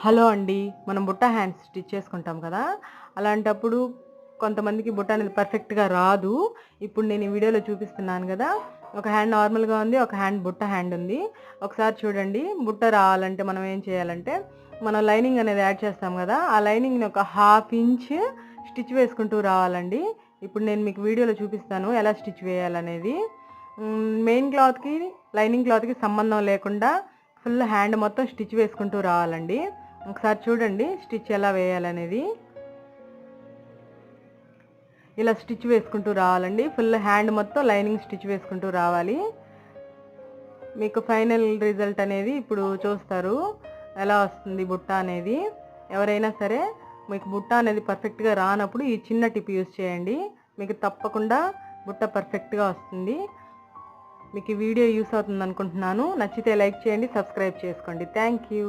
Hello అండి. మనం బుట్ట హ్యాండ్స్ స్టిచ్ చేసుకుంటాం కదా! అలాంటప్పుడు కొంతమందికి బుట్ట అనేది పర్ఫెక్ట్‌గా రాదు. ఇప్పుడు నేను ఈ వీడియోలో చూపిస్తున్నాను గదా! ఒక హ్యాండ్ నార్మల్‌గా ఉంది. ఒక హ్యాండ్ బుట్ట హ్యాండ్ ఉంది. ఒకసారి చూడండి. బుట్ట రావాలంటే మనం ఏం చేయాలంటే, మనం లైనింగ్ అనేది యాడ్ చేస్తాం గదా! ఆ లైనింగ్‌ని ఒక హాఫ్ ఇంచ్ స్టిచ్ వేసుకుంటూ రావాలండి. ఇప్పుడు నేను మీకు వీడియోలో చూపిస్తాను ఎలా స్టిచ్ వేయాలనేది. మెయిన్ క్లాత్‌కి, లైనింగ్ క్లాత్‌కి సంబంధం లేకుండా ఫుల్ హ్యాండ్ మొత్తం స్టిచ్ వేసుకుంటూ రావాలండి. ఒకసారి చూడండి స్టిచ్ ఎలా వేయాలనేది. ఇలా స్టిచ్ వేసుకుంటూ రావాలండి. ఫుల్ హ్యాండ్ మొత్తం లైనింగ్ స్టిచ్ వేసుకుంటూ రావాలి. మీకు ఫైనల్ రిజల్ట్ అనేది ఇప్పుడు చూస్తారు ఎలా వస్తుంది బుట్ట అనేది. ఎవరైనా సరే మీకు బుట్ట అనేది పర్ఫెక్ట్గా రానప్పుడు ఈ చిన్న టిప్ యూస్ చేయండి. మీకు తప్పకుండా బుట్ట పర్ఫెక్ట్గా వస్తుంది. మీకు ఈ వీడియో యూస్ అవుతుంది అనుకుంటున్నాను. నచ్చితే లైక్ చేయండి, సబ్స్క్రైబ్ చేసుకోండి. Thank you.